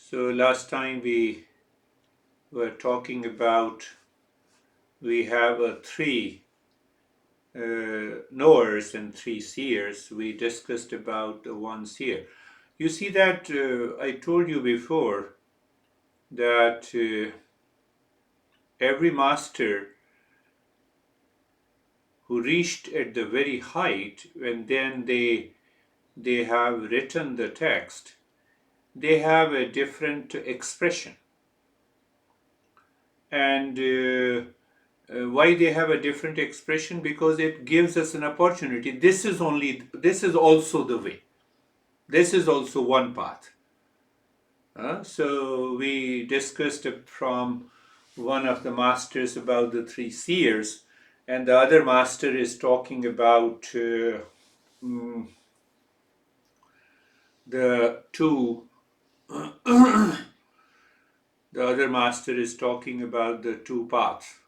So last time we were talking about we have three knowers and three seers. We discussed about the one seer. You see that I told you before that every master who reached at the very height, and then they have written the text, they have a different expression. And why they have a different expression? Because it gives us an opportunity. This is also the way. This is also one path. So we discussed from one of the masters about the three seers, and the other master is talking about the two. The other master is talking about the two paths,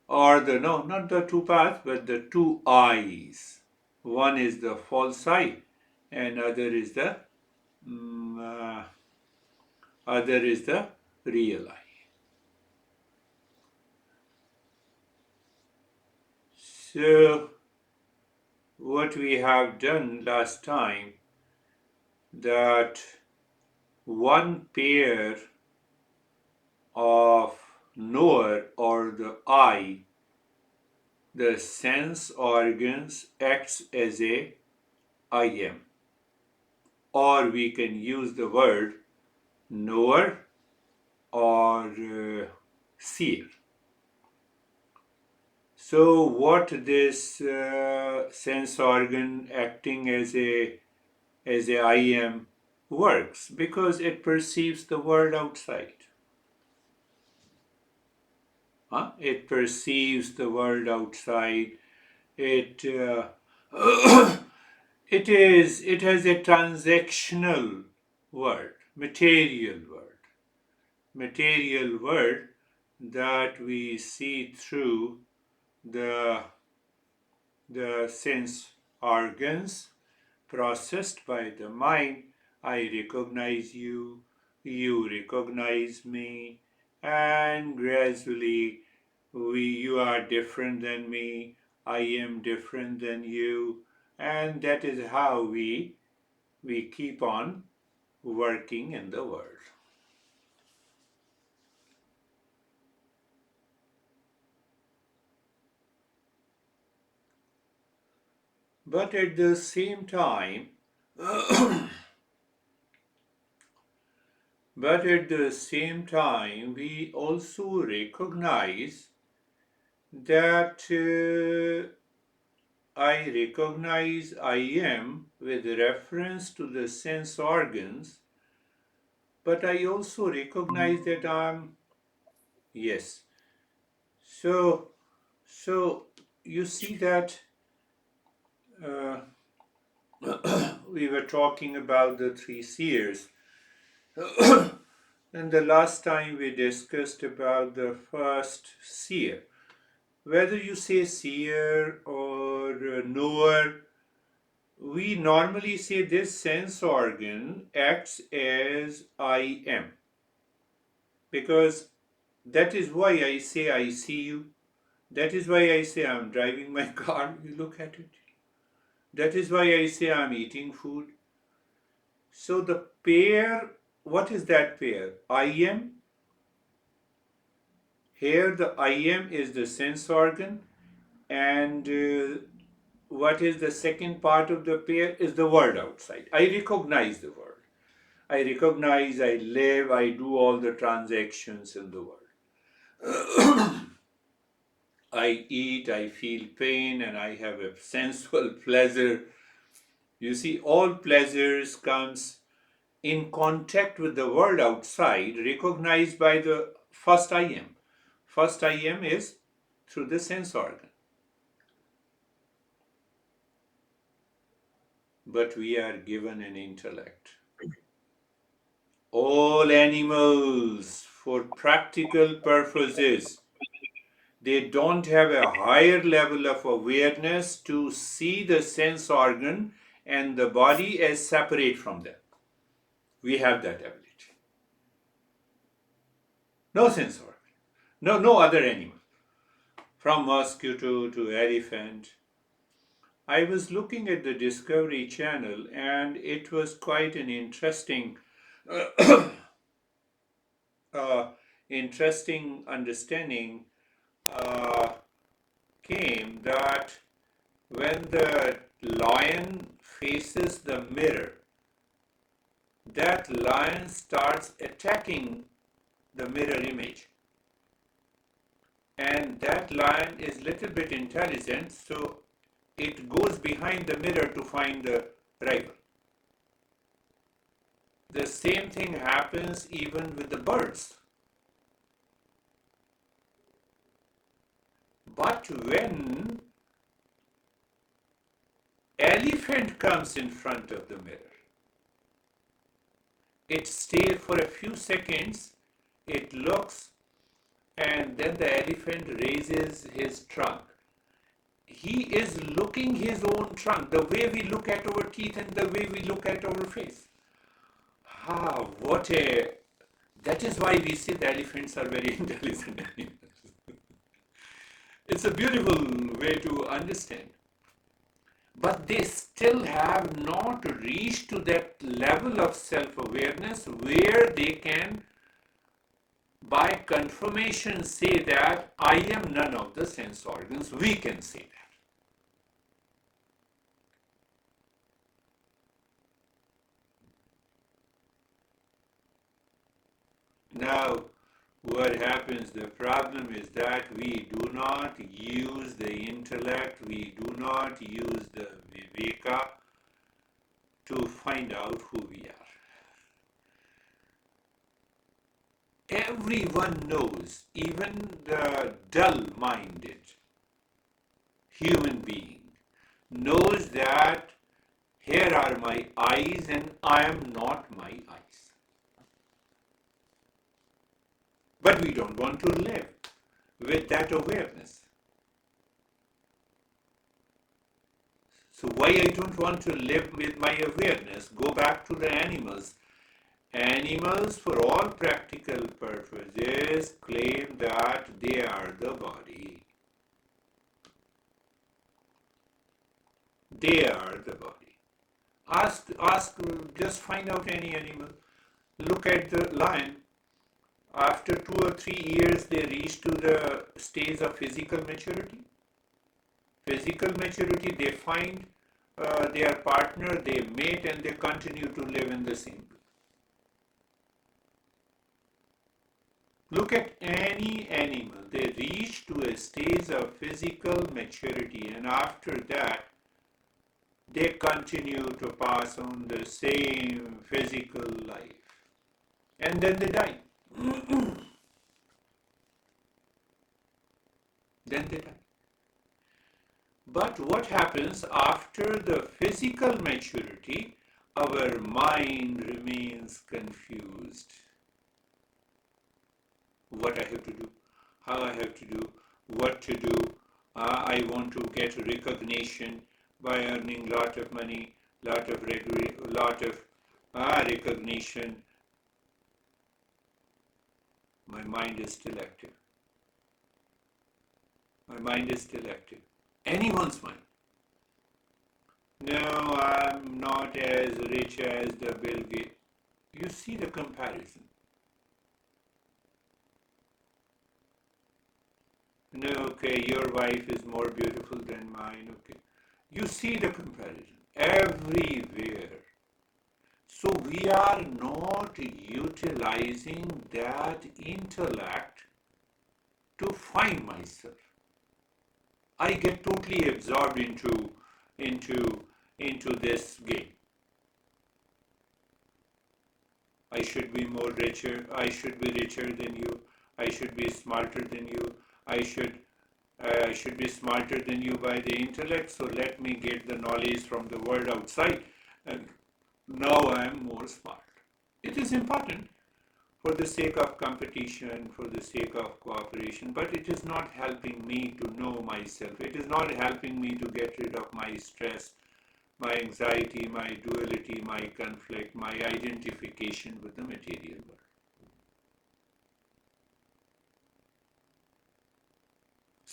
or not the two paths, but the two eyes. One is the false eye, and other is the real eye. So what we have done last time, that one pair of knower or the eye, the sense organs acts as a I am, or we can use the word knower or seer. So what this sense organ acting as a I am works? Because it perceives the world outside. It perceives the world outside. It it has a transactional world, material world that we see through the sense organs processed by the mind. I recognize you, you recognize me, and gradually you are different than me, I am different than you, and that is how we keep on working in the world. But at the same time, we also recognize that I recognize I am with reference to the sense organs, but I also recognize that I'm, yes. So you see that uh, we were talking about the three seers. And the last time we discussed about the first seer. Whether you say seer or knower, we normally say this sense organ acts as I am. Because that is why I say I see you. That is why I say I'm driving my car, you look at it. That is why I say I'm eating food. So the pair, what is that pair? I am. Here the I am is the sense organ, and what is the second part of the pair is the world outside. I recognize the world. I recognize, I live, I do all the transactions in the world. I eat, I feel pain, and I have a sensual pleasure. You see, all pleasures comes in contact with the world outside, recognized by the first I am. First I am is through the sense organ. But we are given an intellect. All animals, for practical purposes, they don't have a higher level of awareness to see the sense organ and the body as separate from them. We have that ability. No sense organ. No other animal. From mosquito to elephant. I was looking at the Discovery Channel and it was quite an interesting, uh, interesting understanding uh, came that when the lion faces the mirror, that lion starts attacking the mirror image. And that lion is little bit intelligent, so it goes behind the mirror to find the rival. The same thing happens even with the birds. But when elephant comes in front of the mirror, it stays for a few seconds, it looks, and then the elephant raises his trunk. He is looking his own trunk, the way we look at our teeth and the way we look at our face. That is why we say the elephants are very intelligent animals. It's a beautiful way to understand. But they still have not reached to that level of self-awareness where they can, by confirmation, say that I am none of the sense organs. We can say that. Now, what happens, the problem is that we do not use the intellect, we do not use the viveka to find out who we are. Everyone knows, even the dull-minded human being knows that here are my eyes and I am not my eyes. But we don't want to live with that awareness. So why I don't want to live with my awareness? Go back to the animals. Animals, for all practical purposes, claim that they are the body. They are the body. Just find out any animal. Look at the lion. After 2 or 3 years, they reach to the stage of physical maturity. Physical maturity, they find their partner, they mate, and they continue to live in the same way. Look at any animal, they reach to a stage of physical maturity, and after that, they continue to pass on the same physical life. And then they die. Then they die. But what happens after the physical maturity? Our mind remains confused. What I have to do, how I have to do, what to do. I want to get recognition by earning lot of money, lot of recognition. My mind is still active. My mind is still active. Anyone's mind. No, I'm not as rich as the Bill Gates. You see the comparison. No, okay, your wife is more beautiful than mine. Okay. You see the comparison everywhere. So we are not utilizing that intellect to find myself. I get totally absorbed into this game. I should be more richer. I should be richer than you. I should be smarter than you. I should be smarter than you by the intellect. So let me get the knowledge from the world outside, and now I am more smart. It is important for the sake of competition, for the sake of cooperation, but it is not helping me to know myself. It is not helping me to get rid of my stress, my anxiety, my duality, my conflict, my identification with the material world.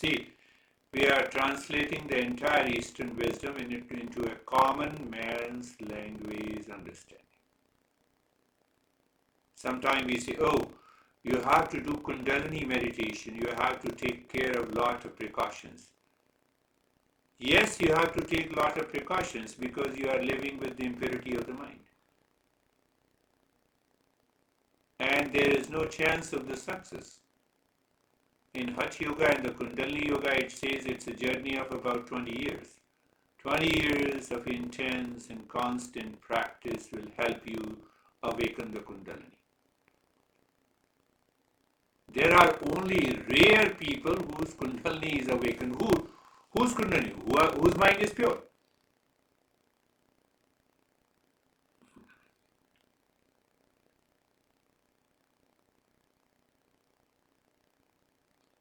See, we are translating the entire Eastern wisdom into a common man's language understanding. Sometimes we say, oh, you have to do kundalini meditation, you have to take care of lot of precautions. Yes, you have to take lot of precautions because you are living with the impurity of the mind. And there is no chance of the success. In Hatha Yoga and the Kundalini Yoga, it says it's a journey of about 20 years. 20 years of intense and constant practice will help you awaken the Kundalini. There are only rare people whose Kundalini is awakened. Whose Kundalini? Whose mind is pure?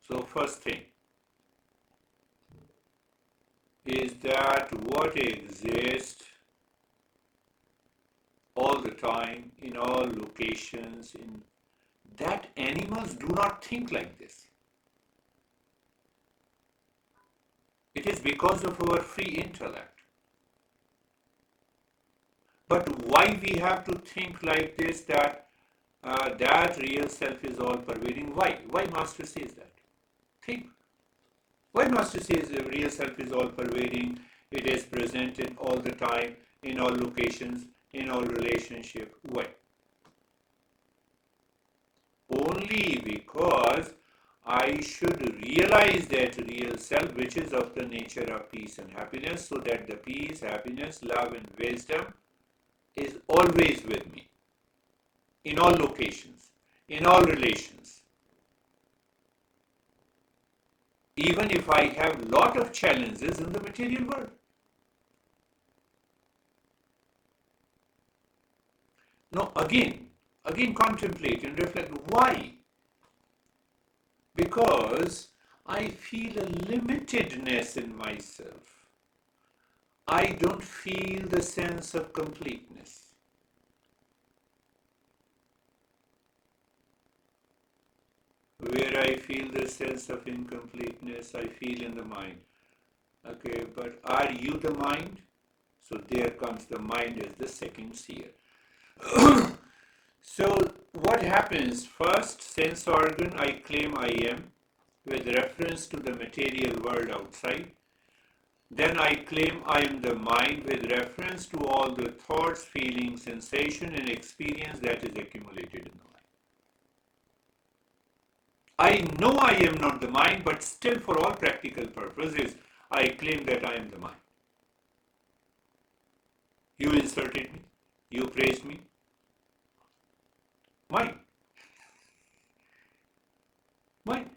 So first thing is that what exists all the time, in all locations, in that animals do not think like this. It is because of our free intellect. But why we have to think like this, that that real self is all pervading? Why? Why Master says that? Think. Why Master says the real self is all pervading, it is present in all the time, in all locations, in all relationship? Why? Only because I should realize that real self, which is of the nature of peace and happiness, so that the peace, happiness, love and wisdom is always with me, in all locations, in all relations. Even if I have lot of challenges in the material world. Now again contemplate and reflect. Why? Because I feel a limitedness in myself. I don't feel the sense of completeness. Where I feel the sense of incompleteness, I feel in the mind. Okay, but are you the mind? So there comes the mind as the second seer. So what happens? First sense organ, I claim I am with reference to the material world outside. Then I claim I am the mind with reference to all the thoughts, feelings, sensation and experience that is accumulated in the mind. I know I am not the mind, but still for all practical purposes, I claim that I am the mind. You inserted me, you praised me, mind. Mind.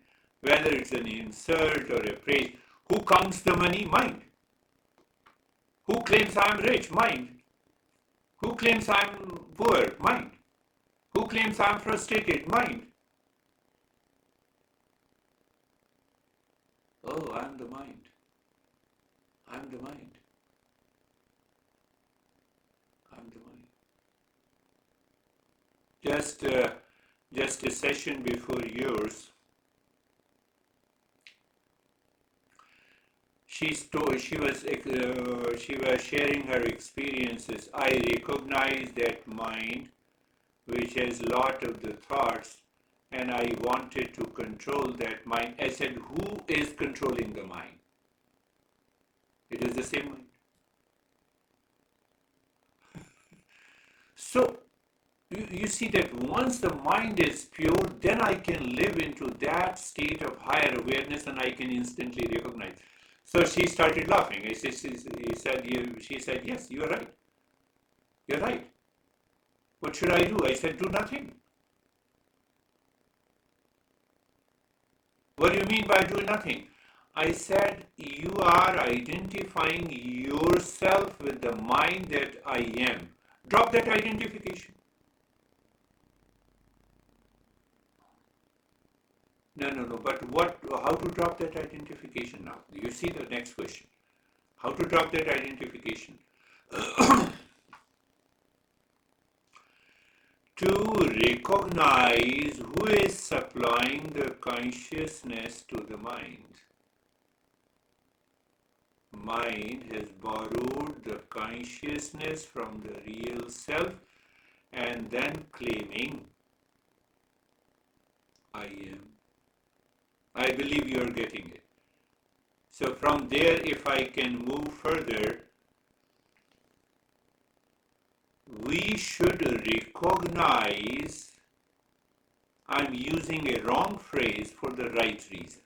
Whether it's an insult or a praise, who counts the money? Mind. Who claims I am rich? Mind. Who claims I am poor? Mind. Who claims I am frustrated? Mind. Oh, I am the mind. I am the mind. I am the mind. Just a session before yours, she was sharing her experiences. I recognize that mind, which has lot of the thoughts, and I wanted to control that mind. I said, who is controlling the mind? It is the same mind. So you see that once the mind is pure, then I can live into that state of higher awareness and I can instantly recognize. So she started laughing. She said, yes, you are right. You're right. What should I do? I said, do nothing. What do you mean by do nothing? I said, you are identifying yourself with the mind that I am. Drop that identification. No. But how to drop that identification now? You see the next question. How to drop that identification? To recognize who is supplying the consciousness to the mind. mind has borrowed the consciousness from the real self and then claiming, I am. I believe you are getting it. So from there, if I can move further, we should recognize I'm using a wrong phrase for the right reason.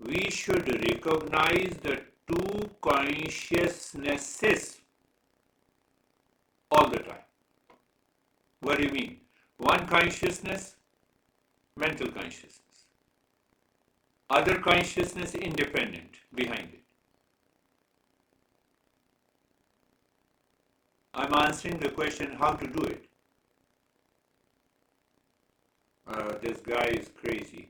We should recognize the two consciousnesses all the time. What do you mean? One consciousness, mental consciousness. Other consciousness, independent, behind it. I'm answering the question how to do it. This guy is crazy.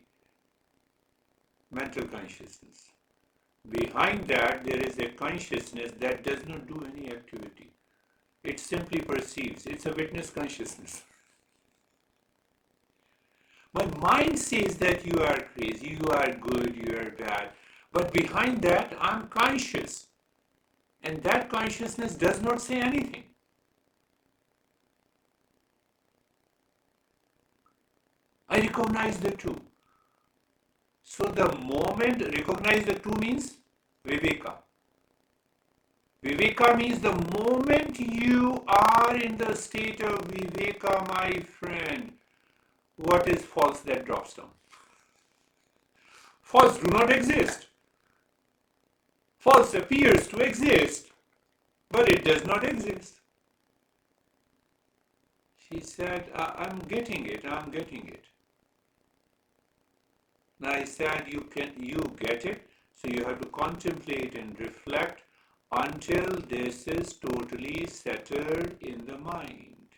Mental consciousness. Behind that, there is a consciousness that does not do any activity. It simply perceives. It's a witness consciousness. My mind says that you are crazy, you are good, you are bad. But behind that, I'm conscious. And that consciousness does not say anything. I recognize the two. So the moment, recognize the two means viveka. Viveka means the moment you are in the state of viveka, my friend, what is false that drops down? False do not exist. False appears to exist, but it does not exist. She said, I'm getting it, I'm getting it. And I said, you get it, so you have to contemplate and reflect until this is totally settled in the mind.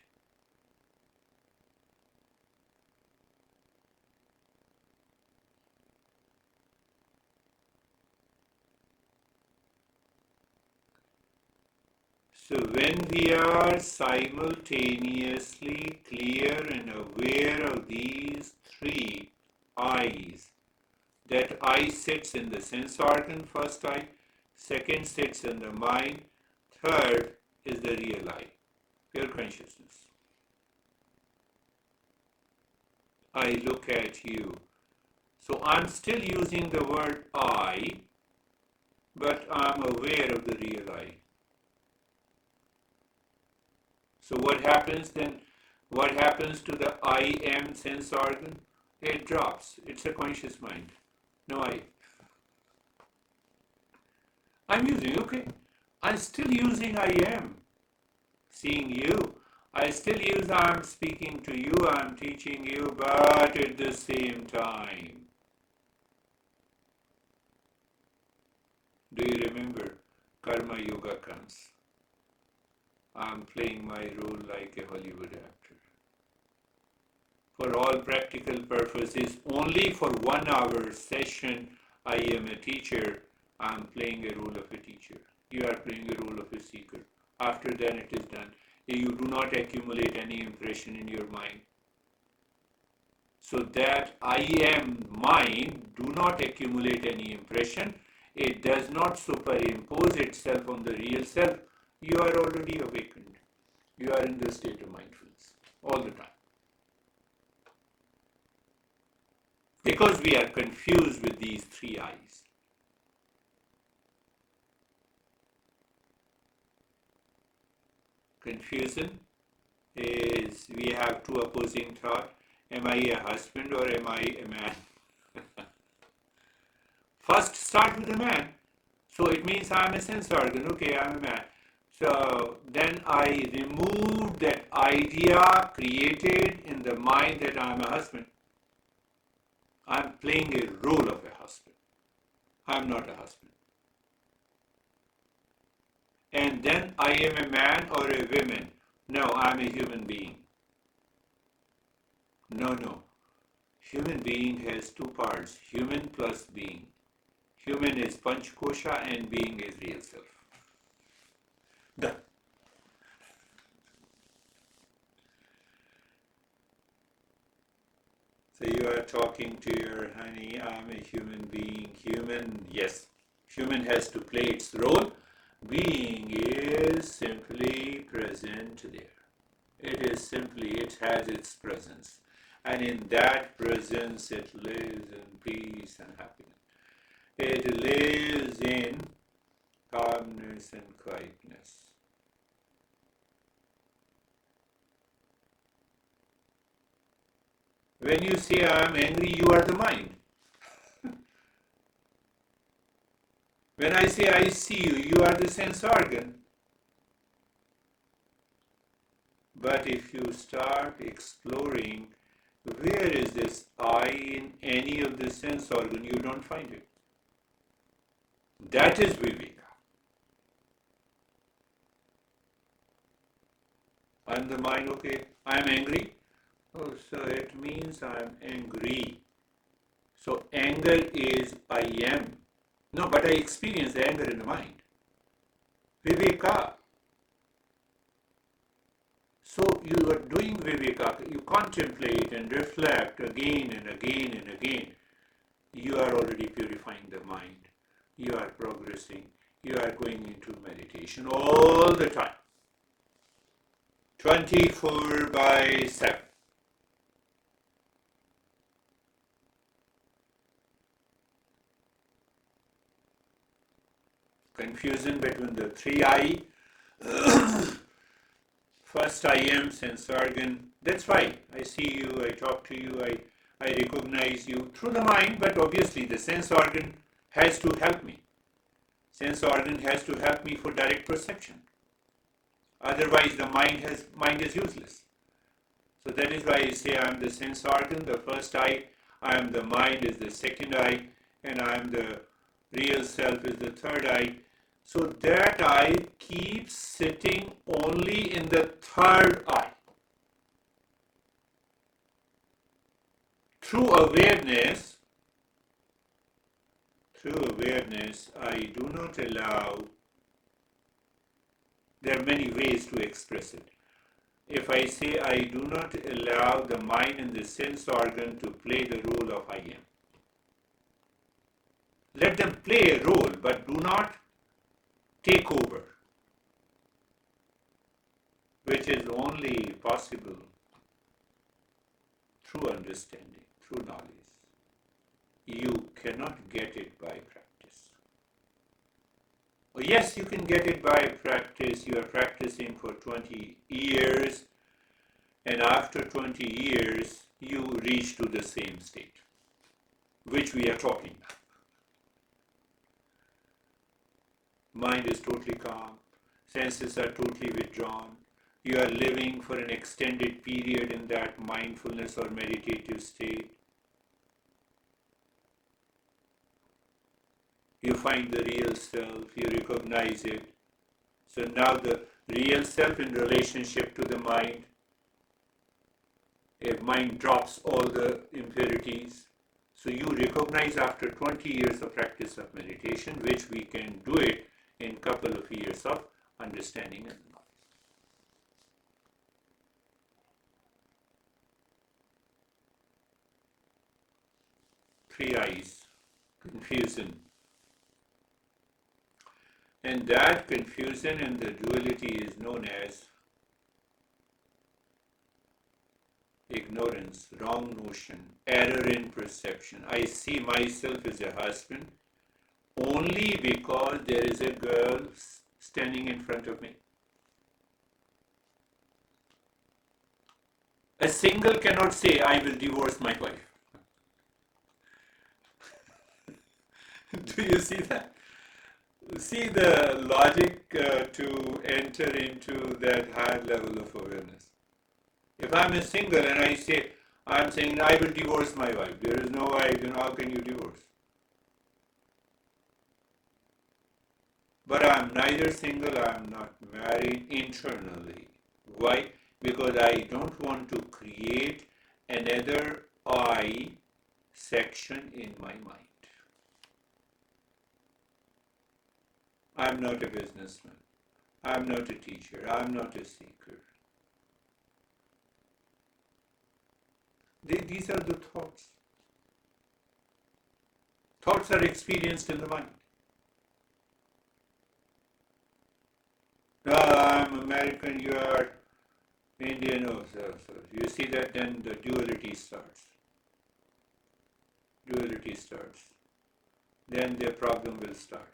So when we are simultaneously clear and aware of these three eyes, that eye sits in the sense organ, first eye, second sits in the mind, third is the real eye, pure consciousness. I look at you. So I'm still using the word I, but I'm aware of the real I. So what happens then? What happens to the I am sense organ? It drops. It's a conscious mind. No I. I'm using, okay. I'm still using I am. Seeing you. I still use I'm speaking to you, I'm teaching you, but at the same time. Do you remember? Karma Yoga comes. I'm playing my role like a Hollywood actor. For all practical purposes, only for 1 hour session, I am a teacher. I'm playing a role of a teacher. You are playing a role of a seeker. After then it is done. You do not accumulate any impression in your mind. So that I am mind do not accumulate any impression. It does not superimpose itself on the real self. You are already awakened. You are in the state of mindfulness all the time. Because we are confused with these three eyes. Confusion is we have two opposing thoughts. Am I a husband or am I a man? First start with a man. So it means I am a sense organ. Okay, I am a man. So then I remove that idea created in the mind that I am a husband. I am playing a role of a husband. I am not a husband. And then I am a man or a woman. No, I am a human being. No. Human being has two parts, human plus being. Human is Panchkosha and being is real self. Done. So you are talking to your honey, I'm a human being. Human, yes. Human has to play its role. Being is simply present there. It has its presence. And in that presence, it lives in peace and happiness. It lives in calmness and quietness. When you say, I am angry, you are the mind. When I say, I see you, you are the sense organ. But if you start exploring where is this I in any of the sense organ, you don't find it. That is viveka. I'm the mind, okay, I'm angry. Oh, so it means I'm angry. So anger is I am. No, but I experience the anger in the mind. Viveka. So you are doing viveka, you contemplate and reflect again and again and again. You are already purifying the mind. You are progressing. You are going into meditation all the time. 24/7. Confusion between the three I. First I am, sense organ. That's right. I see you, I talk to you, I recognize you through the mind, but obviously the sense organ has to help me. Sense organ has to help me for direct perception. Otherwise the mind is useless. So that is why I say I am the sense organ, the first I am the mind is the second I, and I am the real self is the third I. So that I keeps sitting only in the third eye. Through awareness, I do not allow, there are many ways to express it. If I say I do not allow the mind and the sense organ to play the role of I am. Let them play a role, but do not take over, which is only possible through understanding, through knowledge. You cannot get it by practice. Oh, yes, you can get it by practice. You are practicing for 20 years, and after 20 years, you reach to the same state, which we are talking about. Mind is totally calm, senses are totally withdrawn. You are living for an extended period in that mindfulness or meditative state. You find the real self, you recognize it. So now the real self in relationship to the mind. If mind drops all the impurities, so you recognize after 20 years of practice of meditation, which we can do it in couple of years of understanding and knowledge. Three eyes, confusion. And that confusion and the duality is known as ignorance, wrong notion, error in perception. I see myself as a husband only because there is a girl standing in front of me. A single cannot say, I will divorce my wife. Do you see that? See the logic to enter into that higher level of awareness. If I'm a single and I say, I'm saying I will divorce my wife, there is no way, how can you divorce? But I'm neither single, I'm not married internally. Why? Because I don't want to create another I section in my mind. I'm not a businessman. I'm not a teacher. I'm not a seeker. These are the thoughts. Thoughts are experienced in the mind. I'm American, you are Indian, so you see that then the duality starts. Duality starts. Then their problem will start.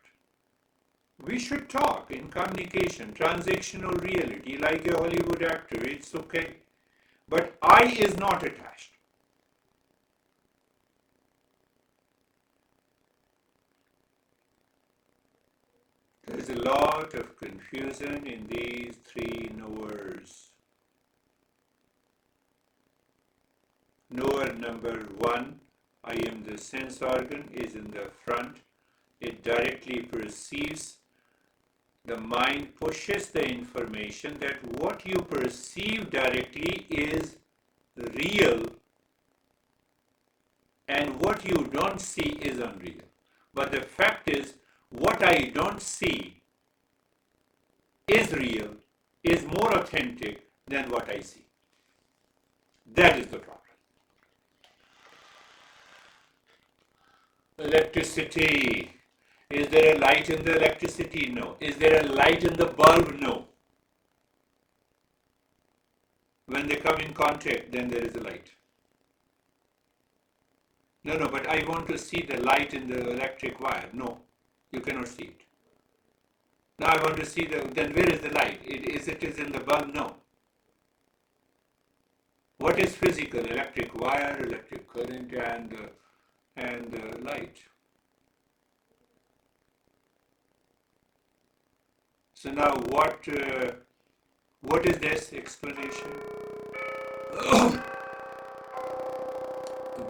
We should talk in communication, transactional reality, like a Hollywood actor, it's okay. But I is not attached. There is a lot of confusion in these three knowers. Knower number one, I am the sense organ, is in the front. It directly perceives. The mind pushes the information that what you perceive directly is real and what you don't see is unreal. But the fact is, what I don't see is real, is more authentic than what I see. That is the problem. Electricity. Is there a light in the electricity? No. Is there a light in the bulb? No. When they come in contact, then there is a light. No, but I want to see the light in the electric wire. No, you cannot see it. Now I want to see then where is the light? It is in the bulb? No. What is physical? Electric wire, electric current, and light. So now what is this explanation?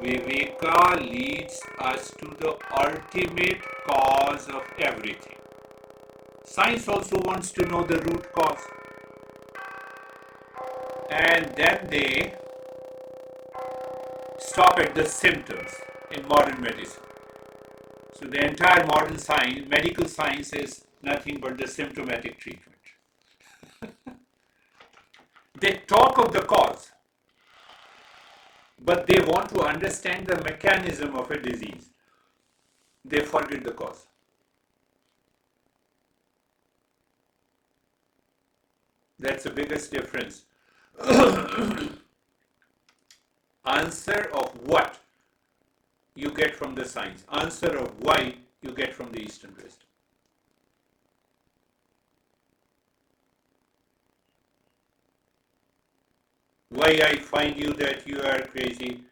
Viveka leads us to the ultimate cause of everything. Science also wants to know the root cause. And then they stop at the symptoms in modern medicine. So the entire modern science, medical science, is nothing but the symptomatic treatment. They talk of the cause, but they want to understand the mechanism of a disease. They forget the cause. That's the biggest difference. Answer of what you get from the science. Answer of why you get from the Eastern wisdom. Why I find you that you are crazy.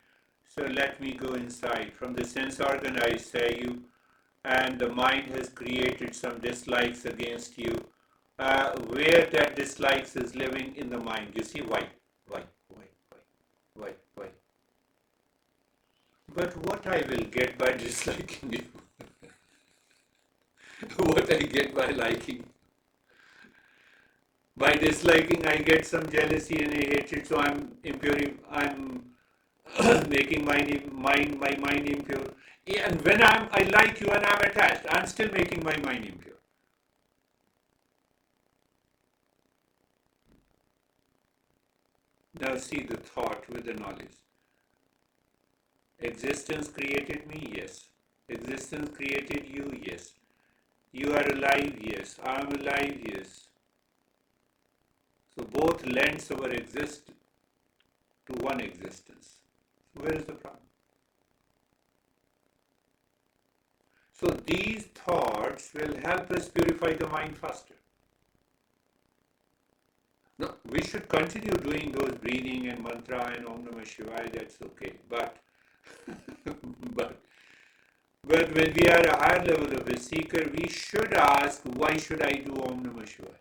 So let me go inside. From the sense organ I say you, and the mind has created some dislikes against you. Where that dislikes is living in the mind. You see why? Why? But what I will get by disliking you? What I get by liking? By disliking, I get some jealousy and hatred, so I'm making my mind impure. And when I like you and I'm attached, I'm still making my mind impure. Now see the thought with the knowledge. Existence created me? Yes. Existence created you? Yes. You are alive? Yes. I am alive? Yes. So both lends our exist to one existence. Where is the problem? So these thoughts will help us purify the mind faster. No, we should continue doing those breathing and mantra and Om Namah Shivaya, that's okay. But when we are a higher level of a seeker, we should ask, why should I do Om Namah Shivaya?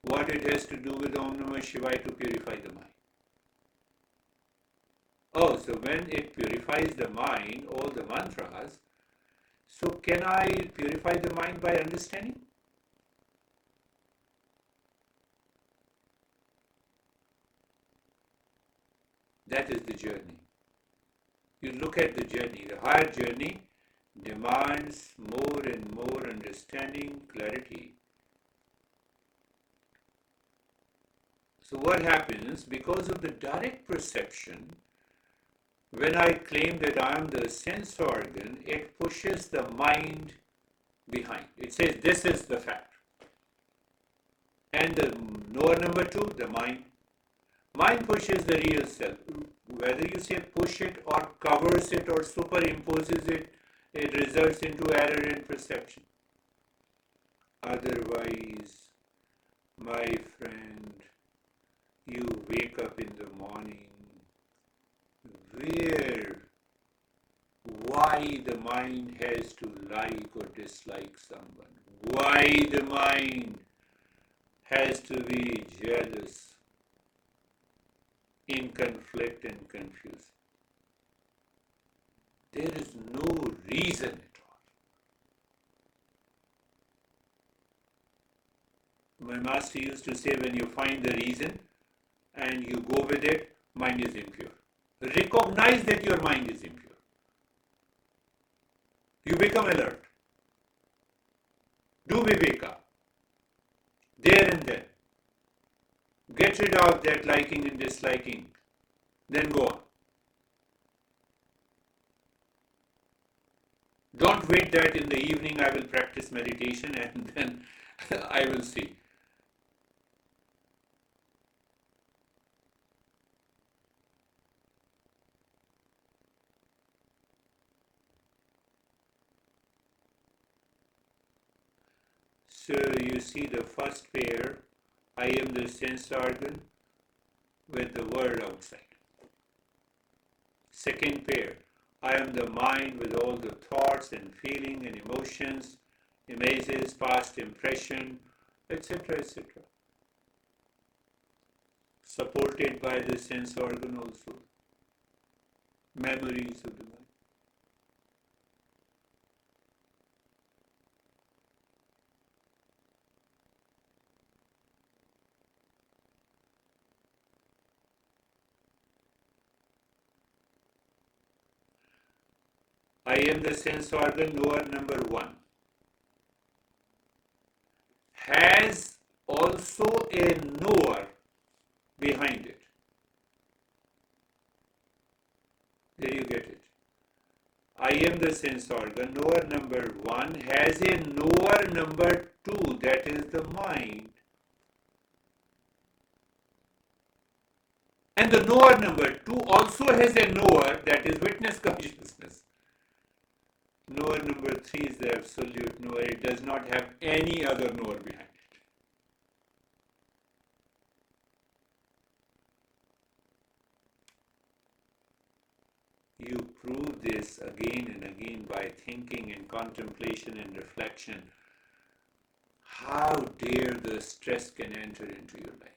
What it has to do with Om Namah Shivaya to purify the mind. Oh, so when it purifies the mind, all the mantras, so can I purify the mind by understanding? That is the journey. You look at the journey. The higher journey demands more and more understanding, clarity. So what happens? Because of the direct perception, when I claim that I am the sense organ, it pushes the mind behind. It says this is the fact. And the knower number two, the mind. Mind pushes the real self. Whether you say push it or covers it or superimposes it, it results into error in perception. Otherwise, my friend, you wake up in the morning where, why the mind has to like or dislike someone, why the mind has to be jealous, in conflict and confused. There is no reason at all. My master used to say, when you find the reason and you go with it, mind is impure. Recognize that your mind is impure. You become alert. Do viveka. There and then. Get rid of that liking and disliking. Then go on. Don't wait that in the evening I will practice meditation and then I will see. So you see the first pair, I am the sense organ with the world outside. Second pair, I am the mind with all the thoughts and feeling and emotions, images, past impression, etc., etc. Supported by the sense organ also, memories of the mind. I am the sense organ, knower number one, has also a knower behind it. There you get it. I am the sense organ, knower number one has a knower number two, that is the mind. And the knower number two also has a knower, that is witness consciousness. Knower number three is the absolute knower. It does not have any other knower behind it. You prove this again and again by thinking and contemplation and reflection. How dare the stress can enter into your life?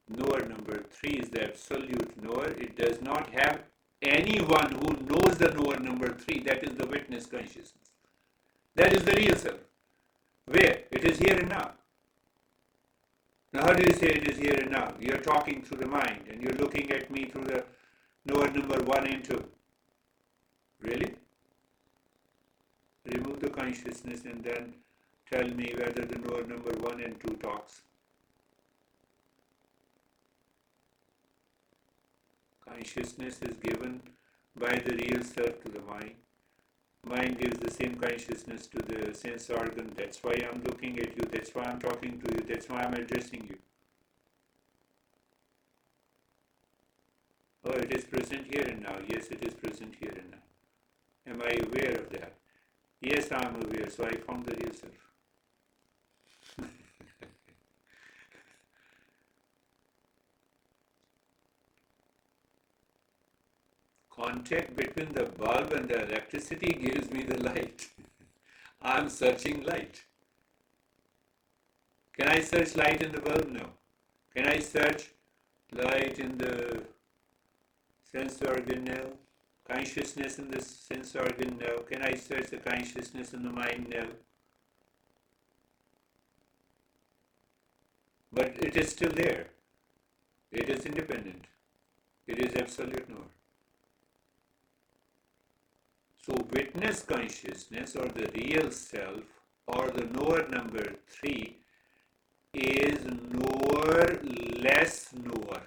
Knower number three is the absolute knower. It does not have anyone who knows the knower number three. That is the witness consciousness. That is the real self. Where? It is here and now. Now how do you say it is here and now? You are talking through the mind and you are looking at me through the knower number one and two. Really? Remove the consciousness and then tell me whether the knower number one and two talks. Consciousness is given by the real self to the mind. Mind gives the same consciousness to the sense organ. That's why I'm looking at you. That's why I'm talking to you. That's why I'm addressing you. Oh, it is present here and now. Yes, it is present here and now. Am I aware of that? Yes, I am aware. So I found the real self. Contact between the bulb and the electricity gives me the light. I am searching light. Can I search light in the bulb? No. Can I search light in the sense organ? No. Consciousness in the sense organ? No. Can I search the consciousness in the mind? No. But it is still there. It is independent. It is absolute knower. So witness consciousness or the real self or the knower number three is knower less knower.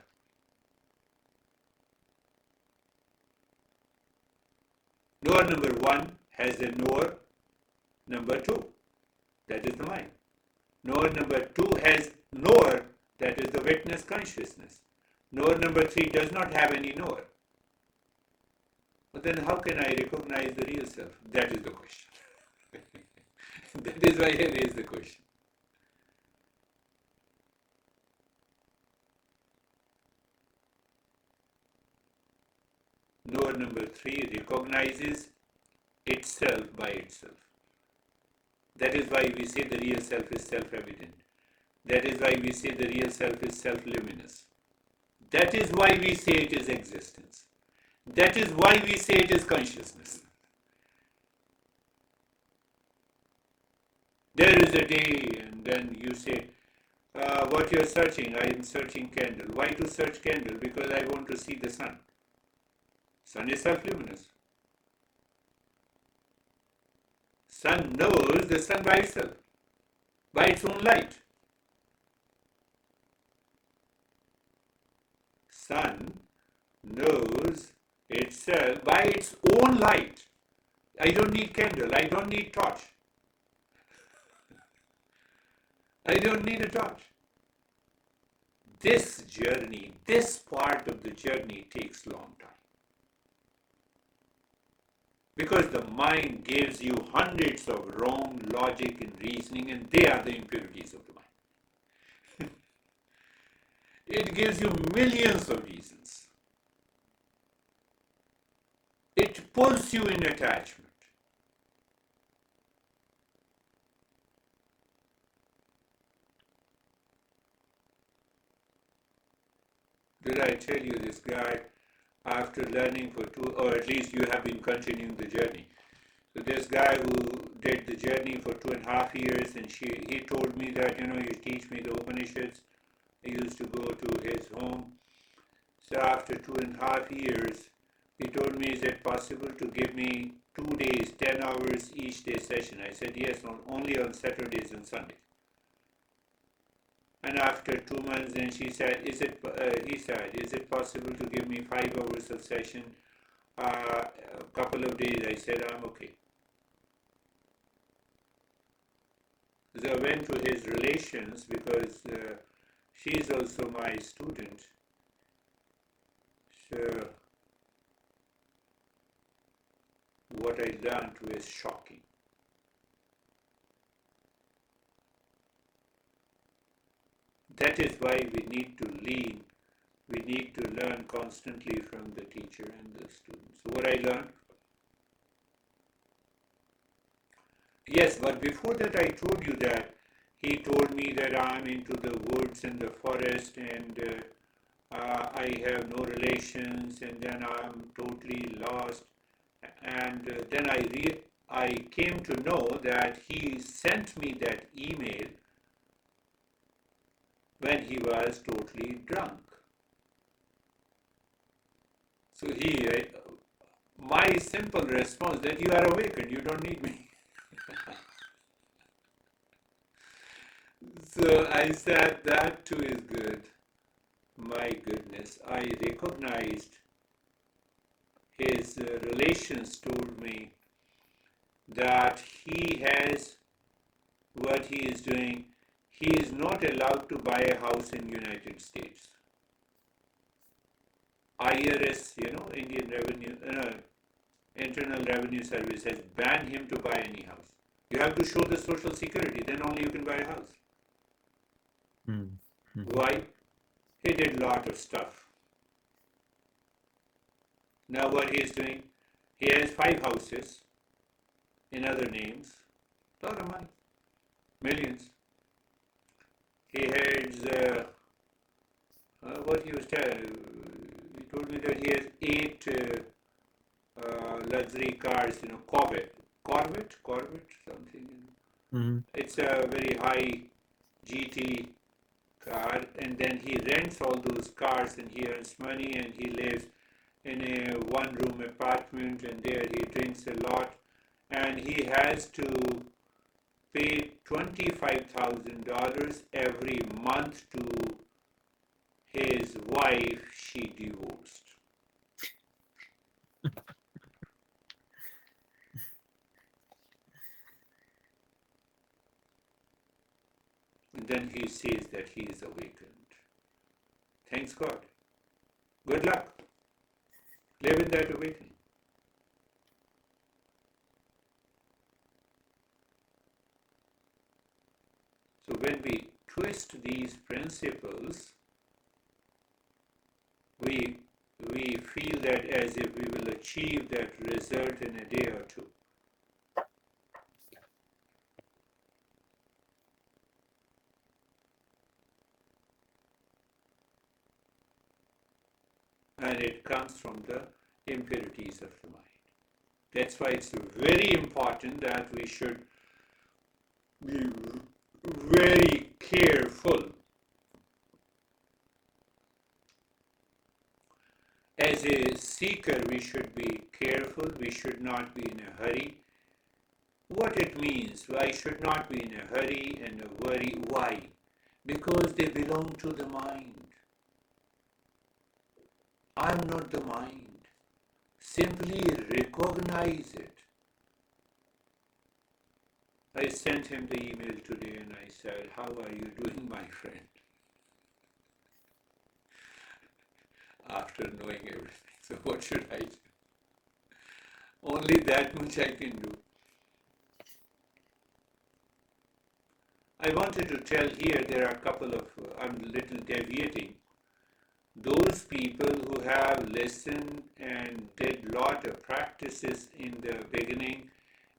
Knower number one has a knower number two. that is the mind. Knower number 2 has knower, that is the witness consciousness. Knower number 3 does not have any knower. But then how can I recognize the real self? That is the question. That is why I raise the question. Knower number 3 recognizes itself by itself. That is why we say the real self is self-evident. That is why we say the real self is self-luminous. That is why we say it is existence. That is why we say it is consciousness. There is a day, and then you say, what you are searching? I am searching candle. Why to search candle? Because I want to see the sun. Sun is self-luminous. Sun knows the sun by itself, by its own light. Sun knows itself by its own light. I don't need candle. I don't need torch. I don't need a torch. This journey, this part of the journey takes a long time. Because the mind gives you hundreds of wrong logic and reasoning, and they are the impurities of the mind. It gives you millions of reasons. It pulls you in attachment. Did I tell you this guy, after learning for or at least you have been continuing the journey. So this guy who did the journey for 2.5 years, and he told me that, you teach me the Upanishads. I used to go to his home. So after 2.5 years, he told me, is it possible to give me 2 days, 10 hours each day session? I said, yes, only on Saturdays and Sundays. And after 2 months, then he said, is it possible to give me 5 hours of session, a couple of days? I said, I'm okay. So I went to his relations because she's also my student. So what I learned was shocking. That is why we need to learn constantly from the teacher and the students. So what I learned? Yes, but before that I told you that he told me that I'm into the woods and the forest, and I have no relations, and then I'm totally lost. And then I came to know that he sent me that email when he was totally drunk. So my simple response that you are awakened, you don't need me. So I said that too is good. My goodness, I recognized his relations told me that he has what he is doing. He is not allowed to buy a house in United States. IRS, Indian Revenue, Internal Revenue Service has banned him to buy any house. You have to show the Social Security, then only you can buy a house. Mm-hmm. Why? He did a lot of stuff. Now what he is doing, he has 5 houses in other names, a lot of money, millions. He has, what he was he told me that he has 8 luxury cars, Corvette, something. Mm-hmm. It's a very high GT car, and then he rents all those cars, and he earns money, and he lives in a one-room apartment, and there he drinks a lot, and he has to pay $25,000 every month to his wife she divorced. he is awakened. Thanks God. Good luck. Live in that awakening. So when we twist these principles, we feel that as if we will achieve that result in a day or two. And it comes from the impurities of the mind. That's why it's very important that we should be very careful. As a seeker, we should be careful. We should not be in a hurry. What it means, I should not be in a hurry and a worry. Why? Because they belong to the mind. I'm not the mind. Simply recognize it. I sent him the email today and I said, "How are you doing, my friend?" After knowing everything. So what should I do? Only that much I can do. I wanted to tell here, there are a couple of, I'm a little deviating. Those people who have listened and did lot of practices in the beginning,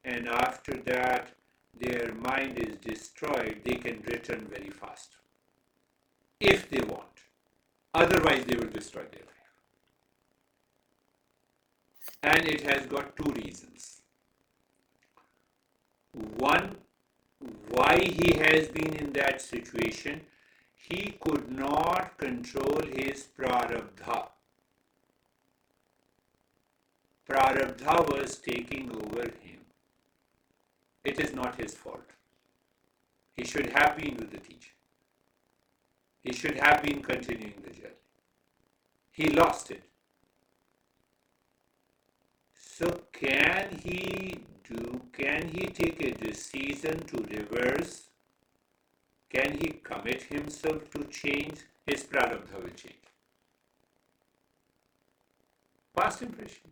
and after that their mind is destroyed, they can return very fast. If they want. Otherwise they will destroy their life. And it has got two reasons. One, why he has been in that situation, he could not control his prarabdha. Prarabdha was taking over him. It is not his fault. He should have been with the teacher. He should have been continuing the journey. He lost it. So can he take a decision to reverse? Can he commit himself to change? His prarabdha will change. Past impression.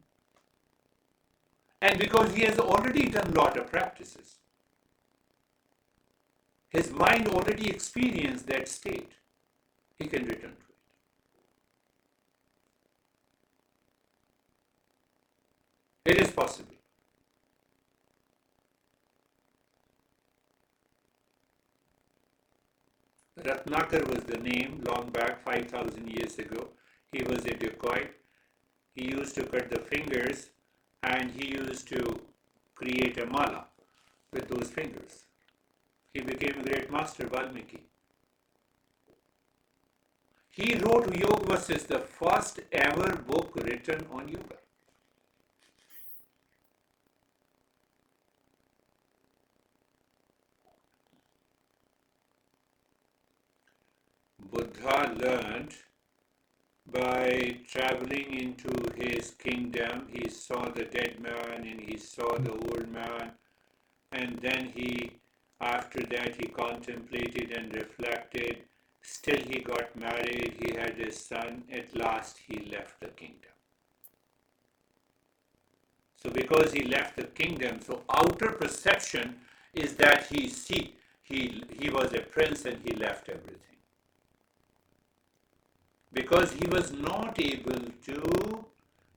And because he has already done a lot of practices, his mind already experienced that state, he can return to it. It is possible. Ratnakar was the name long back, 5,000 years ago. He was a dacoit. He used to cut the fingers and he used to create a mala with those fingers. He became a great master, Valmiki. He wrote Yoga Verses, the first ever book written on yoga. Buddha learned by traveling into his kingdom. He saw the dead man and he saw the old man, and then after that he contemplated and reflected. Still he got married, he had a son. At last he left the kingdom. So because he left the kingdom, so outer perception is that he was a prince and he left everything. Because he was not able to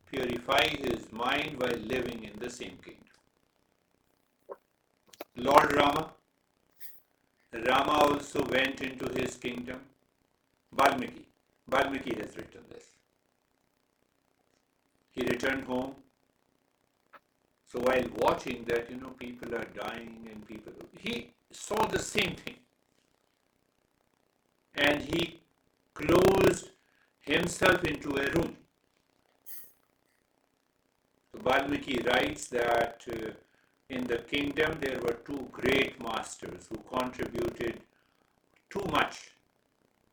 purify his mind while living in the same kingdom. Lord Rama also went into his kingdom. Valmiki has written this. He returned home. So while watching that, people are dying and he saw the same thing. And he closed himself into a room. So Valmiki writes that in the kingdom there were two great masters who contributed too much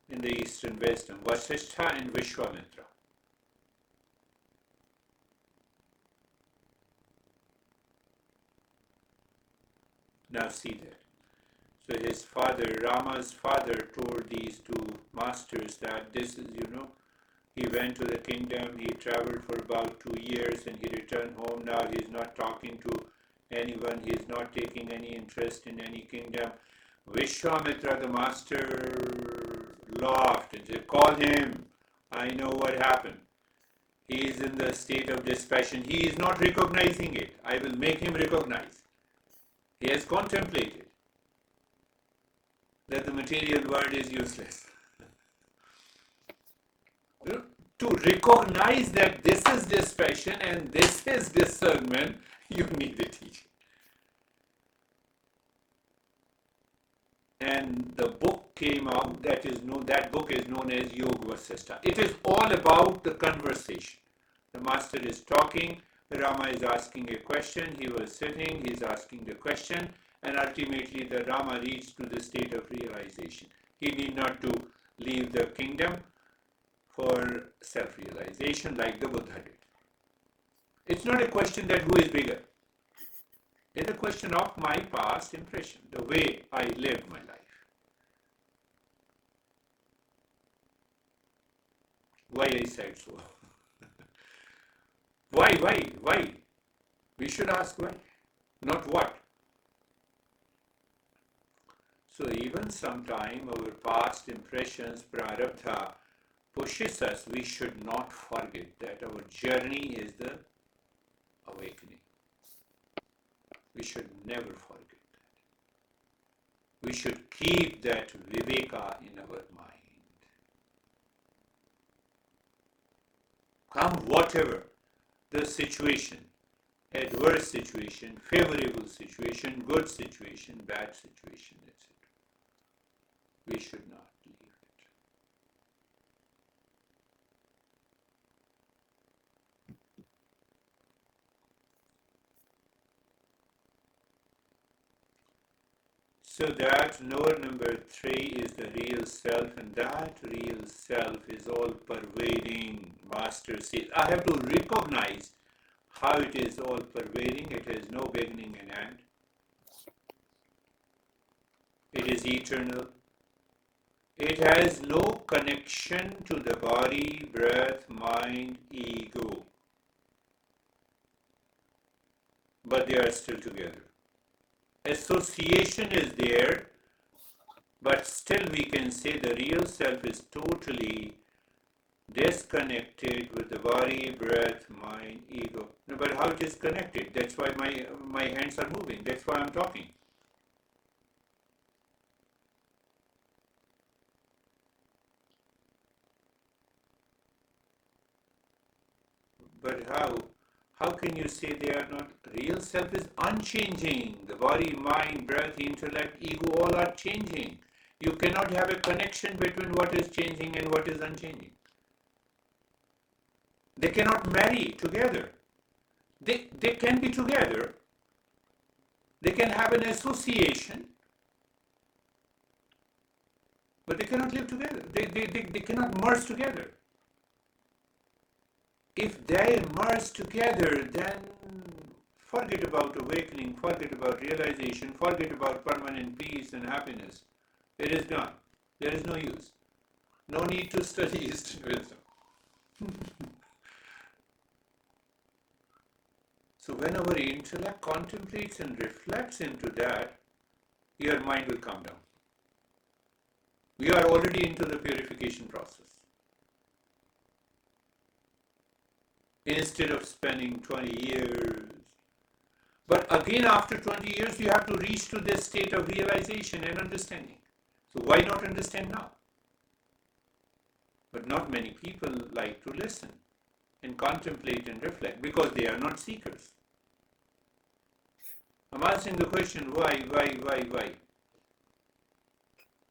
in the Eastern wisdom, Vasishtha and Vishwamitra. Now see that. So his father, Rama's father, told these two masters that this is, he went to the kingdom, he traveled for about 2 years and he returned home. Now he's not talking to anyone, he's not taking any interest in any kingdom. Vishwamitra, the master, laughed and said, call him, I know what happened. He is in the state of dispassion. He is not recognizing it. I will make him recognize. He has contemplated that the material world is useless. To recognize that this is dispassion and this is discernment, you need a teacher. And the book came out, that book is known as Yoga Vasistha. It is all about the conversation. The master is talking, Rama is asking a question, he was sitting, he is asking the question, and ultimately the Rama reached to the state of realization. He need not to leave the kingdom for self-realization like the Buddha did. It's not a question that who is bigger. It's a question of my past impression, the way I lived my life. Why I said so? Why? We should ask why, not what. So even sometime our past impressions, prarabdha, pushes us, we should not forget that our journey is the awakening. We should never forget that. We should keep that viveka in our mind. Come whatever the situation, adverse situation, favorable situation, good situation, bad situation, etc. We should not leave it. So that knower number 3 is the real self, and that real self is all pervading. Master says, I have to recognize how it is all pervading. It has no beginning and end. It is eternal. It has no connection to the body, breath, mind, ego. But they are still together. Association is there, but still we can say the real self is totally disconnected with the body, breath, mind, ego. No, but how it is connected? That's why my hands are moving. That's why I'm talking. But how can you say they are not? Real self is unchanging. The body, mind, breath, intellect, ego, all are changing. You cannot have a connection between what is changing and what is unchanging. They cannot marry together. They can be together. They can have an association, but they cannot live together. They cannot merge together. If they merge together, then forget about awakening, forget about realization, forget about permanent peace and happiness. It is gone. There is no use. No need to study Eastern wisdom. So when our intellect contemplates and reflects into that, your mind will calm down. We are already into the purification process. Instead of spending 20 years. But again, after 20 years, you have to reach to this state of realization and understanding. So why not understand now? But not many people like to listen and contemplate and reflect because they are not seekers. I'm asking the question, why?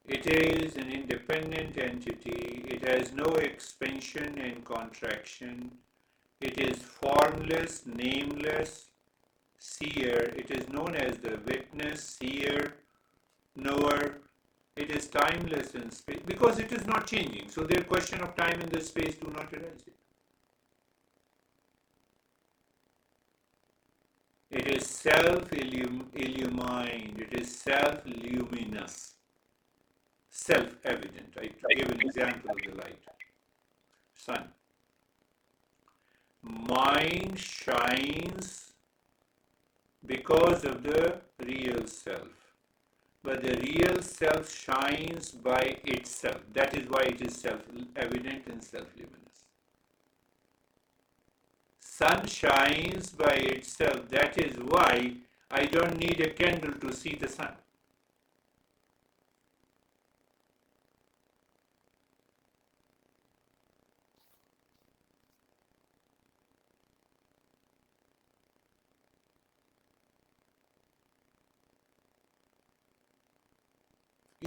It is an independent entity. It has no expansion and contraction. It is formless, nameless, seer. It is known as the witness, seer, knower. It is timeless in space because it is not changing. So their question of time and the space do not arise. It is self-illumined, it is self-luminous, self-evident. I gave an example of the light, sun. Mind shines because of the real self. But the real self shines by itself. That is why it is self-evident and self-luminous. Sun shines by itself. That is why I don't need a candle to see the sun.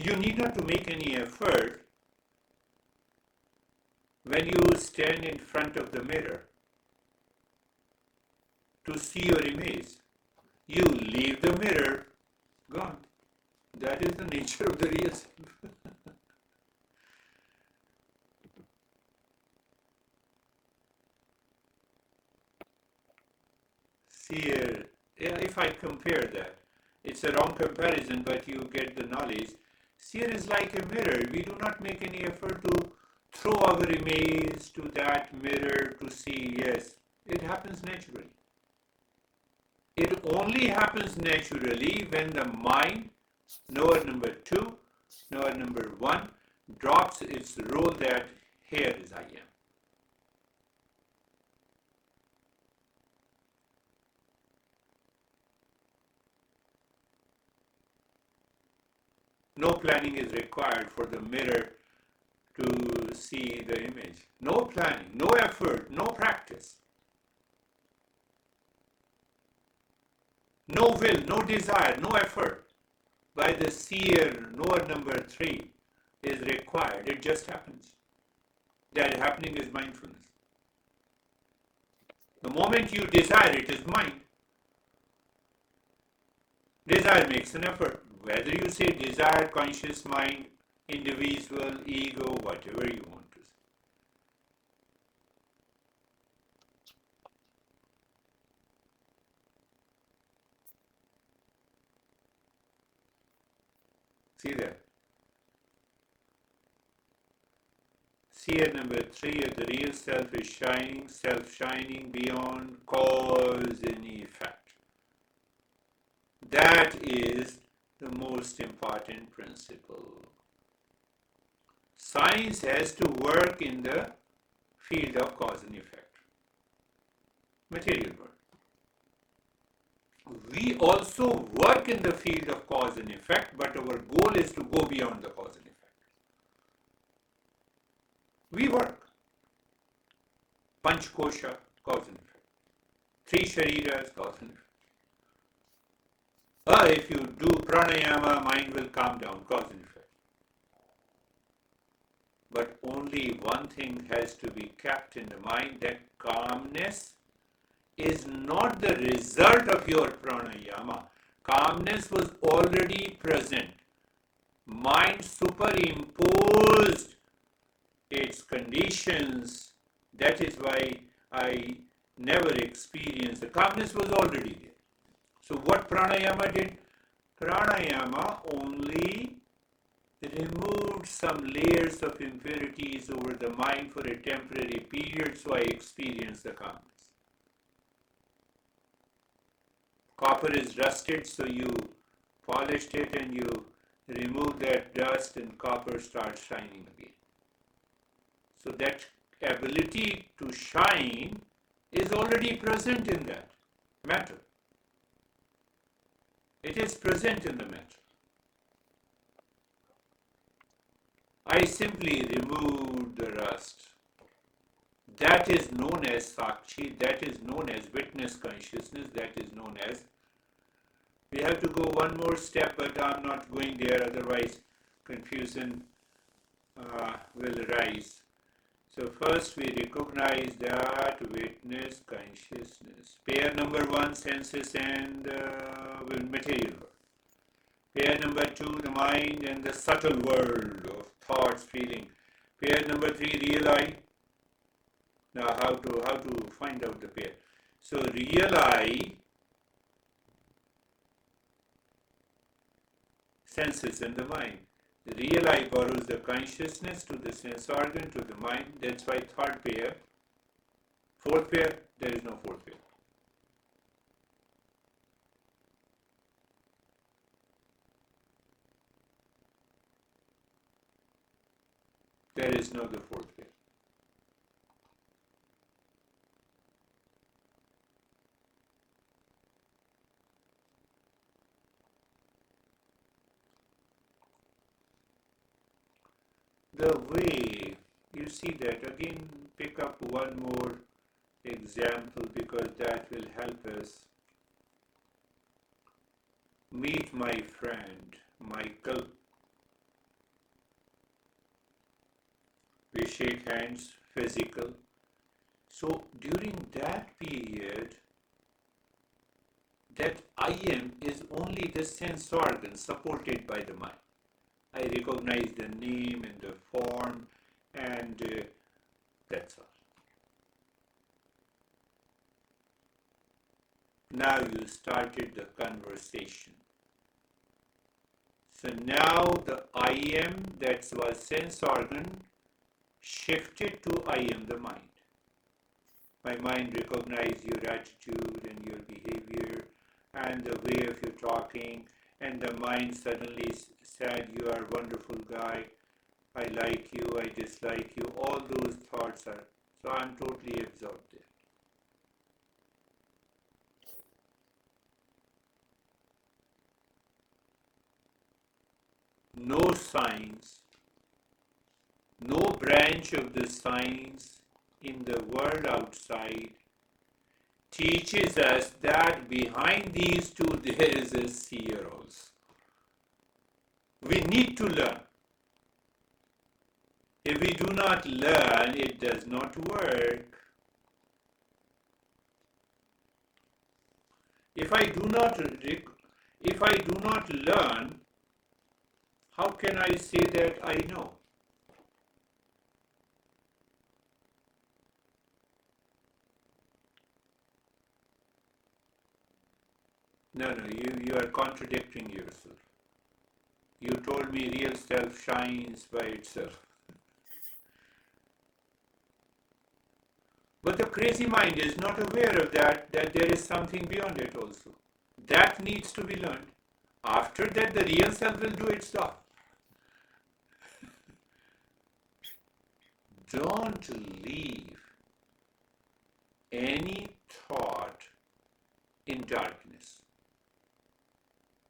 You need not to make any effort when you stand in front of the mirror to see your image. You leave the mirror, gone. That is the nature of the real self. See here, if I compare that, it's a wrong comparison, but you get the knowledge. Seer is like a mirror. We do not make any effort to throw our image to that mirror to see. Yes, it happens naturally. It only happens naturally when the mind, knower number 2, knower number 1, drops its role that here is I am. No planning is required for the mirror to see the image. No planning, no effort, no practice. No will, no desire, no effort by the seer, knower number 3 is required. It just happens. That happening is mindfulness. The moment you desire, it is mind. Desire makes an effort. Whether you say desire, conscious mind, individual, ego, whatever you want to say. See that? Seer number 3 of the real self is shining, self-shining beyond cause and effect. That is the most important principle. Science has to work in the field of cause and effect, material world. We also work in the field of cause and effect, but our goal is to go beyond the cause and effect. We work. Panch kosha, cause and effect. 3 shariras, cause and effect. If you do pranayama, mind will calm down, cause and effect. But only one thing has to be kept in the mind, that calmness is not the result of your pranayama. Calmness was already present. Mind superimposed its conditions. That is why I never experienced. The calmness was already there. So what pranayama did? Pranayama only removed some layers of impurities over the mind for a temporary period, so I experienced the calmness. Copper is rusted, so you polished it and you remove that dust and copper starts shining again. So that ability to shine is already present in that matter. It is present in the matter. I simply removed the rust. That is known as Sakshi, that is known as witness consciousness, that is known as. We have to go one more step, but I'm not going there, otherwise confusion will arise. So first we recognize that witness consciousness. Pair number 1, senses and material world. Pair number 2, the mind and the subtle world of thoughts, feeling. Pair number 3, real I. Now how to find out the pair? So real I senses and the mind. The real I borrows the consciousness to the sense organ, to the mind. That's why third pair. Fourth pair, there is no fourth pair. There is no the fourth pair. The way you see that, again, pick up one more example because that will help us. Meet my friend Michael. We shake hands, physical. So during that period, that I am is only the sense organ supported by the mind. I recognize the name and the form, and that's all. Now you started the conversation. So now the I am, that was sense organ, shifted to I am the mind. My mind recognized your attitude and your behavior and the way of your talking, and the mind suddenly said, you are a wonderful guy, I like you, I dislike you, all those thoughts are, so I'm totally absorbed there. No science, no branch of the science in the world outside teaches us that behind these two there is a seer also. We need to learn. If we do not learn, it does not work. If I do not learn, how can I say that I know? No, you are contradicting yourself. You told me real self shines by itself. But the crazy mind is not aware of that there is something beyond it also. That needs to be learned. After that, the real self will do its job. Don't leave any thought in darkness.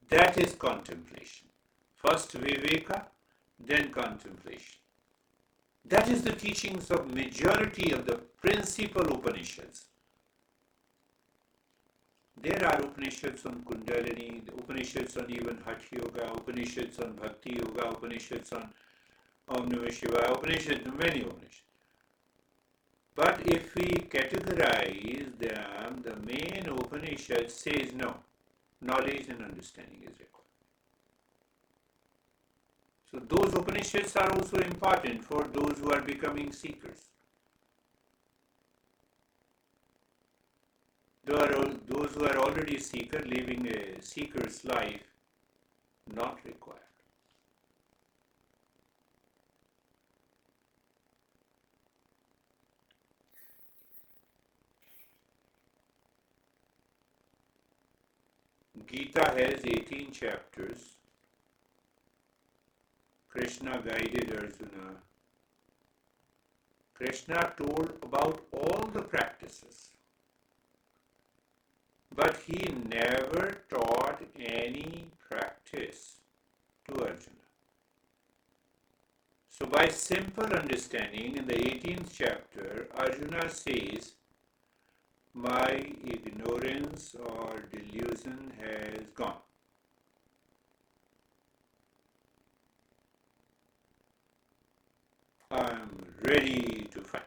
That is contemplation. First viveka, then contemplation. That is the teachings of majority of the principal Upanishads. There are Upanishads on kundalini, Upanishads on even Hatha Yoga, Upanishads on Bhakti Yoga, Upanishads on Om Namah Shivaya, Upanishads, many Upanishads. But if we categorize them, the main Upanishad says no, knowledge and understanding is required. So those Upanishads are also important for those who are becoming seekers. Those who are already seeker, living a seeker's life, not required. Gita has 18 chapters. Krishna guided Arjuna. Krishna told about all the practices, but he never taught any practice to Arjuna. So by simple understanding, in the 18th chapter, Arjuna says, my ignorance or delusion has gone. I am ready to fight.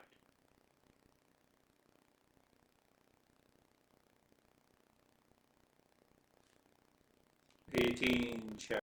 18 chapter.